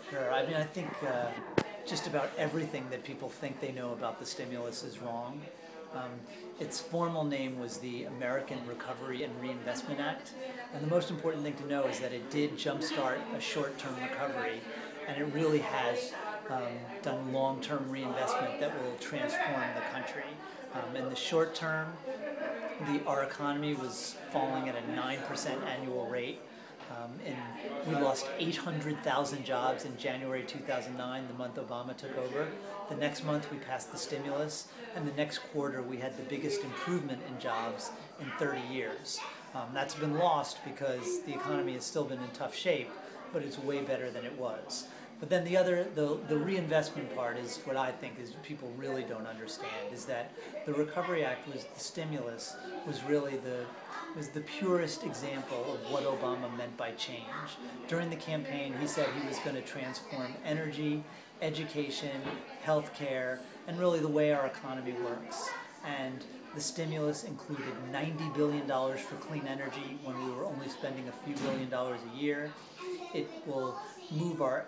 Sure. I mean, I think just about everything that people think they know about the stimulus is wrong. Um, its formal name was the American Recovery and Reinvestment Act. And the most important thing to know is that it did jumpstart a short-term recovery, and it really has done long-term reinvestment that will transform the country. In the short term, our economy was falling at a 9% annual rate. And we lost 800,000 jobs in January 2009, the month Obama took over. The next month we passed the stimulus, and the next quarter we had the biggest improvement in jobs in 30 years. That's been lost because the economy has still been in tough shape, but it's way better than it was. But then the reinvestment part is what I think is people really don't understand, is that the Recovery Act was the stimulus, was really the purest example of what Obama meant by change. During the campaign, he said he was going to transform energy, education, healthcare, and really the way our economy works. And the stimulus included $90 billion for clean energy when we were only spending a few $1 billion a year. It will move our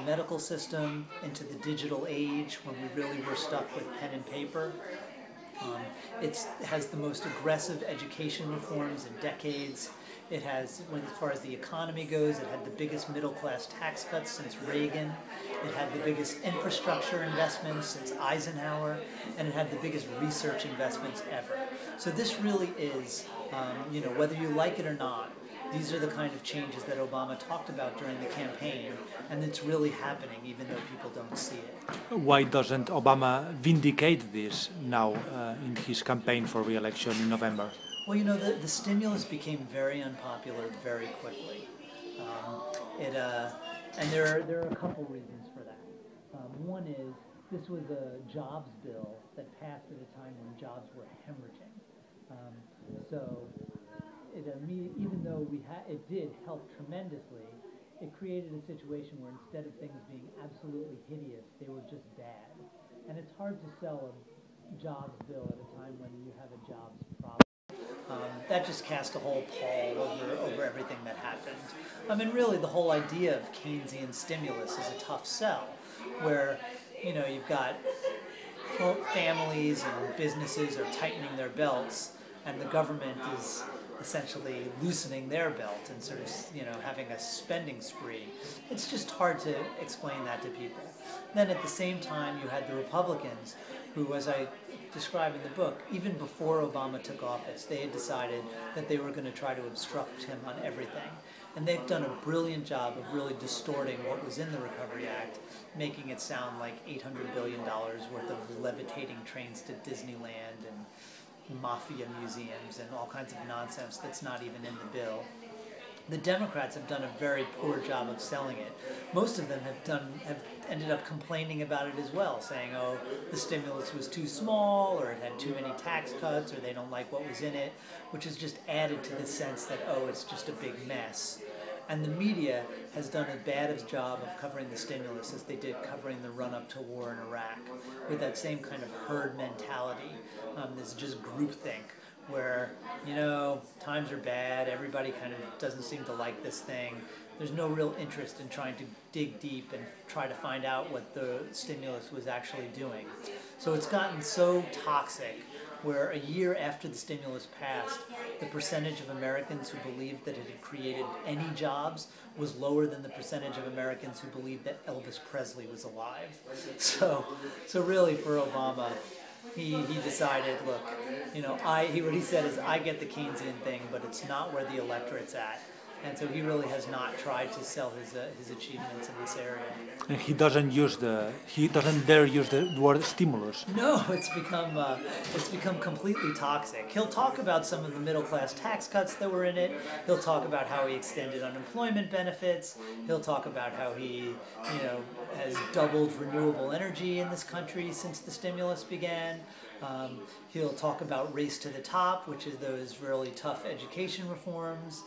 medical system into the digital age when we really were stuck with pen and paper. It has the most aggressive education reforms in decades. It has, as far as the economy goes, it had the biggest middle-class tax cuts since Reagan. It had the biggest infrastructure investments since Eisenhower, and it had the biggest research investments ever. So this really is, whether you like it or not, these are the kind of changes that Obama talked about during the campaign, and it's really happening even though people don't see it. Why doesn't Obama vindicate this now in his campaign for re-election in November? Well, the stimulus became very unpopular very quickly. And there are a couple reasons for that. One is this was a jobs bill that passed at a time when jobs were hemorrhaging. Even though it did help tremendously, it created a situation where instead of things being absolutely hideous, they were just bad. And it's hard to sell a jobs bill at a time when you have a jobs problem. That just cast a whole pall over everything that happened. I mean, really, the whole idea of Keynesian stimulus is a tough sell, where, you've got families and businesses are tightening their belts, and the government is essentially loosening their belt and sort of, having a spending spree. It's just hard to explain that to people. Then at the same time, you had the Republicans who, as I describe in the book, even before Obama took office, they had decided that they were going to try to obstruct him on everything. And they've done a brilliant job of really distorting what was in the Recovery Act, making it sound like $800 billion worth of levitating trains to Disneyland and mafia museums and all kinds of nonsense that's not even in the bill. The Democrats have done a very poor job of selling it. Most of them have ended up complaining about it as well, saying, oh, the stimulus was too small, or it had too many tax cuts, or they don't like what was in it, which has just added to the sense that, oh, it's just a big mess. And the media has done as bad a job of covering the stimulus as they did covering the run-up to war in Iraq, with that same kind of herd mentality. This just groupthink, where, times are bad, everybody kind of doesn't seem to like this thing. There's no real interest in trying to dig deep and try to find out what the stimulus was actually doing. So it's gotten so toxic, where a year after the stimulus passed, the percentage of Americans who believed that it had created any jobs was lower than the percentage of Americans who believed that Elvis Presley was alive. So really for Obama, he decided, look, what he said is, I get the Keynesian thing, but it's not where the electorate's at. And so he really has not tried to sell his achievements in this area. And he doesn't dare use the word stimulus. No, it's become completely toxic. He'll talk about some of the middle class tax cuts that were in it. He'll talk about how he extended unemployment benefits. He'll talk about how he, has doubled renewable energy in this country since the stimulus began. He'll talk about race to the top, which is those really tough education reforms.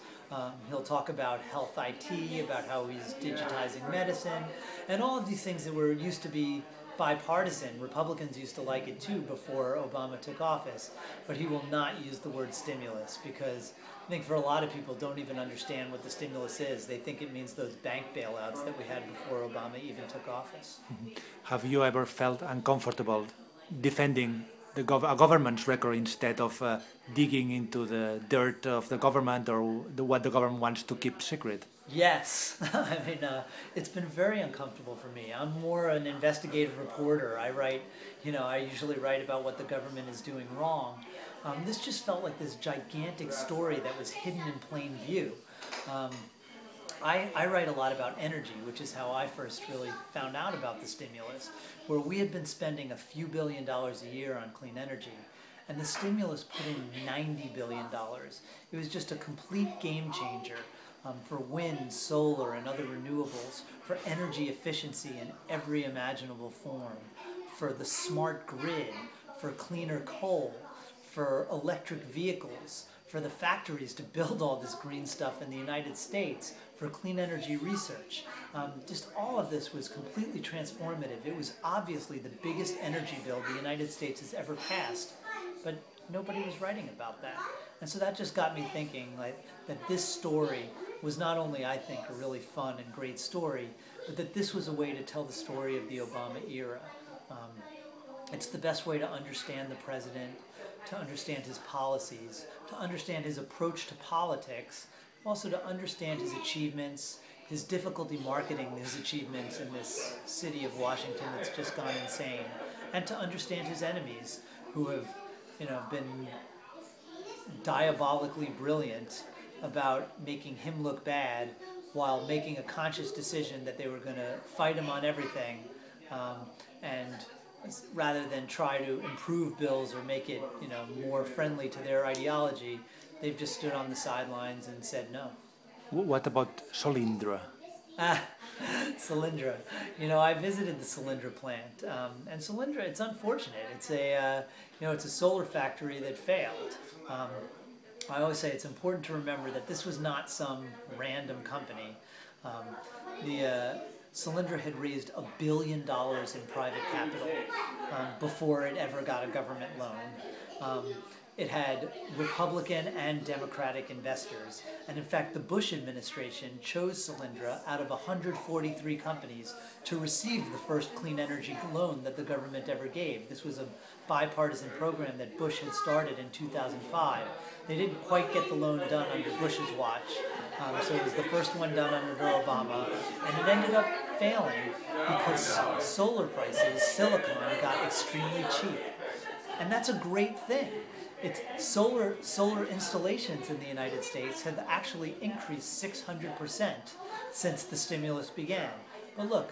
He'll talk about health IT, about how he's digitizing medicine, and all of these things that were used to be bipartisan. Republicans used to like it too before Obama took office, but he will not use the word stimulus because I think for a lot of people don't even understand what the stimulus is. They think it means those bank bailouts that we had before Obama even took office. Have you ever felt uncomfortable defending a government's record instead of digging into the dirt of the government or what the government wants to keep secret? Yes, I mean, it's been very uncomfortable for me. I'm more an investigative reporter. I usually write about what the government is doing wrong. This just felt like this gigantic story that was hidden in plain view. I write a lot about energy, which is how I first really found out about the stimulus, where we had been spending a few $1 billion a year on clean energy, and the stimulus put in $90 billion. It was just a complete game changer for wind, solar, and other renewables, for energy efficiency in every imaginable form, for the smart grid, for cleaner coal, for electric vehicles, for the factories to build all this green stuff in the United States, for clean energy research. Just all of this was completely transformative. It was obviously the biggest energy bill the United States has ever passed, but nobody was writing about that. And so that just got me thinking that this story was not only, I think, a really fun and great story, but that this was a way to tell the story of the Obama era. It's the best way to understand the president, to understand his policies, to understand his approach to politics, also to understand his achievements, his difficulty marketing his achievements in this city of Washington that's just gone insane, and to understand his enemies who have, been diabolically brilliant about making him look bad while making a conscious decision that they were going to fight him on everything, and rather than try to improve bills or make it more friendly to their ideology, they've just stood on the sidelines and said no. What about Solyndra? Solyndra. I visited the Solyndra plant, and Solyndra, it's unfortunate. It's a solar factory that failed. I always say it's important to remember that this was not some random company. Solyndra had raised $1 billion in private capital before it ever got a government loan. It had Republican and Democratic investors. And in fact, the Bush administration chose Solyndra out of 143 companies to receive the first clean energy loan that the government ever gave. This was a bipartisan program that Bush had started in 2005. They didn't quite get the loan done under Bush's watch, so it was the first one done under Obama, and it ended up failing because solar prices, silicon, got extremely cheap. And that's a great thing. It's solar installations in the United States have actually increased 600% since the stimulus began. But look,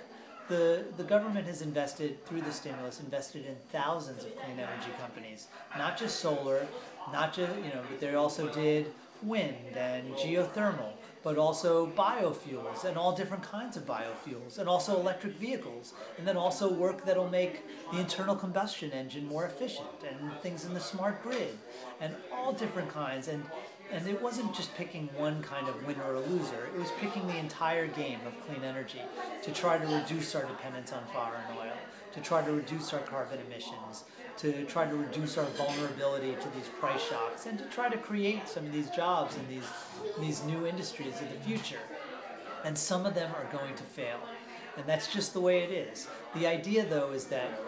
the government has invested, through the stimulus, invested in thousands of clean energy companies. Not just solar, but they also did wind and geothermal, but also biofuels and all different kinds of biofuels, and also electric vehicles, and then also work that'll make the internal combustion engine more efficient, and things in the smart grid, and all different kinds. And it wasn't just picking one kind of winner or loser, it was picking the entire game of clean energy to try to reduce our dependence on foreign oil, to try to reduce our carbon emissions, to try to reduce our vulnerability to these price shocks, and to try to create some of these jobs in these new industries of the future. And some of them are going to fail. And that's just the way it is. The idea, though, is that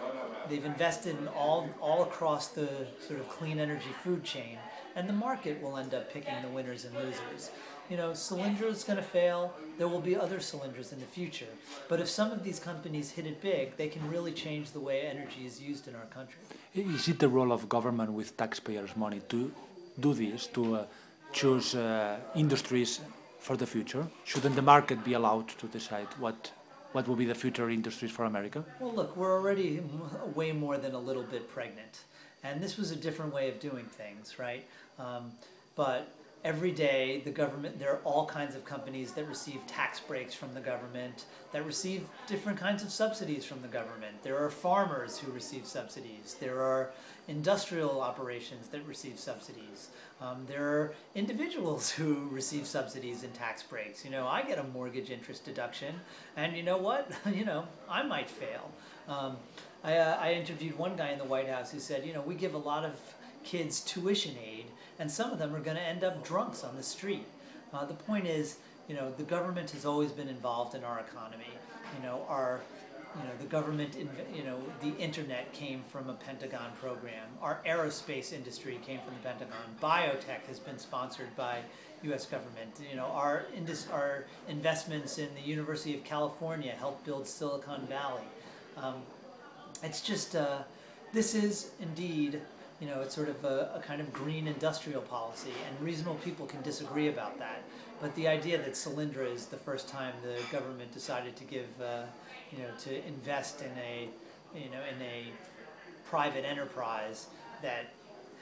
they've invested in all across the sort of clean energy food chain, and the market will end up picking the winners and losers. Solyndra is going to fail. There will be other Solyndras in the future. But if some of these companies hit it big, they can really change the way energy is used in our country. Is it the role of government with taxpayers' money to do this, to choose industries for the future? Shouldn't the market be allowed to decide what will be the future industries for America? Well, look, we're already way more than a little bit pregnant. And this was a different way of doing things, right? But every day the government, there are all kinds of companies that receive tax breaks from the government, that receive different kinds of subsidies from the government. There are farmers who receive subsidies. There are industrial operations that receive subsidies. There are individuals who receive subsidies and tax breaks. You know, I get a mortgage interest deduction, and you know what? You know, I might fail. I interviewed one guy in the White House who said, you know, we give a lot of kids tuition aid, and some of them are going to end up drunks on the street. The point is, you know, the government has always been involved in our economy. The government, the internet came from a Pentagon program. Our aerospace industry came from the Pentagon. Biotech has been sponsored by U.S. government. You know, our investments in the University of California helped build Silicon Valley. It's just, this is indeed, you know, it's sort of a kind of green industrial policy, and reasonable people can disagree about that. But the idea that Solyndra is the first time the government decided to give, to invest in a private enterprise that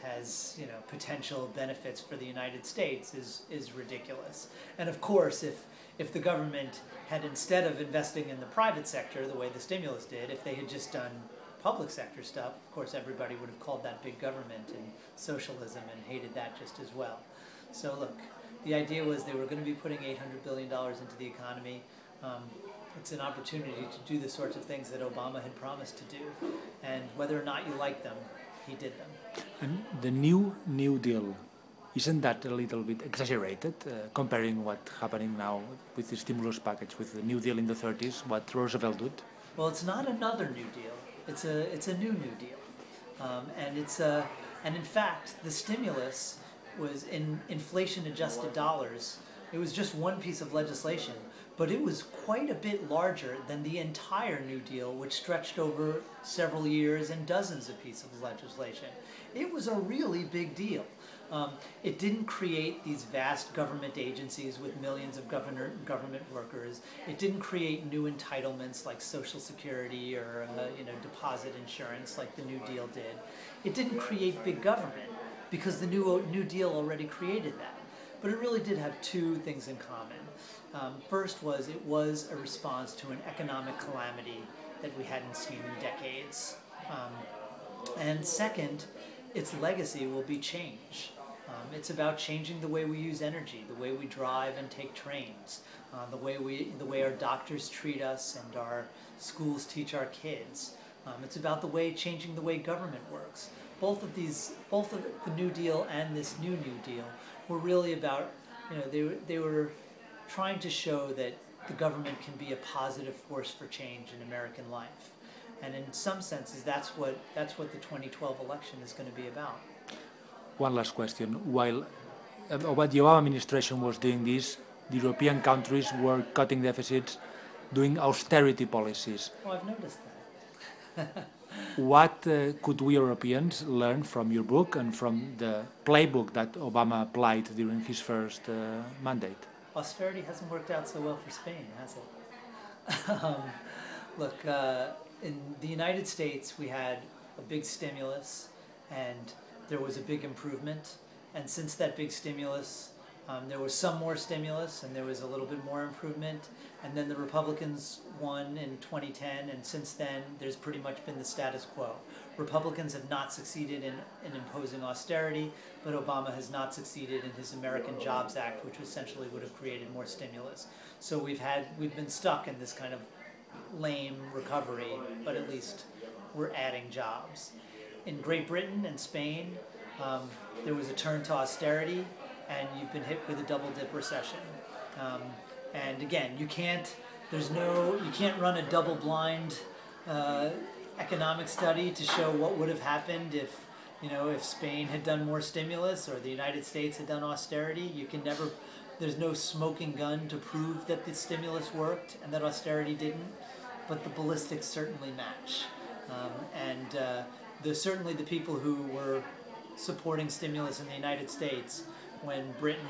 has, you know, potential benefits for the United States is ridiculous. And of course, if the government had, instead of investing in the private sector the way the stimulus did, if they had just done public sector stuff, of course everybody would have called that big government and socialism and hated that just as well. So look, the idea was they were going to be putting $800 billion into the economy. It's an opportunity to do the sorts of things that Obama had promised to do. And whether or not you like them, he did them. And the New Deal, isn't that a little bit exaggerated, comparing what's happening now with the stimulus package, with the New Deal in the 30s, what Roosevelt did? Well, it's not another New Deal. It's a new Deal. And in fact, the stimulus was in inflation-adjusted dollars. It was just one piece of legislation, but it was quite a bit larger than the entire New Deal, which stretched over several years and dozens of pieces of legislation. It was a really big deal. It didn't create these vast government agencies with millions of government workers. It didn't create new entitlements like Social Security or deposit insurance like the New Deal did. It didn't create big government because the New Deal already created that. But it really did have two things in common. First was it was a response to an economic calamity that we hadn't seen in decades. And second, its legacy will be change. It's about changing the way we use energy, the way we drive and take trains, the way our doctors treat us and our schools teach our kids. It's about changing the way government works. Both of the New Deal and this New Deal were really about, they were trying to show that the government can be a positive force for change in American life. And in some senses, that's what the 2012 election is going to be about. One last question. While the Obama administration was doing this, the European countries were cutting deficits, doing austerity policies. Oh, I've noticed that. What could we Europeans learn from your book and from the playbook that Obama applied during his first mandate? Austerity hasn't worked out so well for Spain, has it? Look, in the United States, we had a big stimulus, and there was a big improvement. And since that big stimulus, there was some more stimulus, and there was a little bit more improvement. And then the Republicans won in 2010, and since then, there's pretty much been the status quo. Republicans have not succeeded in imposing austerity, but Obama has not succeeded in his American Jobs Act, which essentially would have created more stimulus. So we've been stuck in this kind of lame recovery, but at least we're adding jobs. In Great Britain and Spain, there was a turn to austerity, and you've been hit with a double-dip recession. And again, you can't run a double-blind economic study to show what would have happened if Spain had done more stimulus or the United States had done austerity. There's no smoking gun to prove that the stimulus worked and that austerity didn't, but the ballistics certainly match. There's certainly the people who were supporting stimulus in the United States when Britain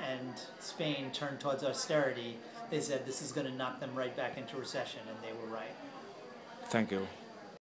and Spain turned towards austerity. They said this is going to knock them right back into recession, and they were right. Thank you.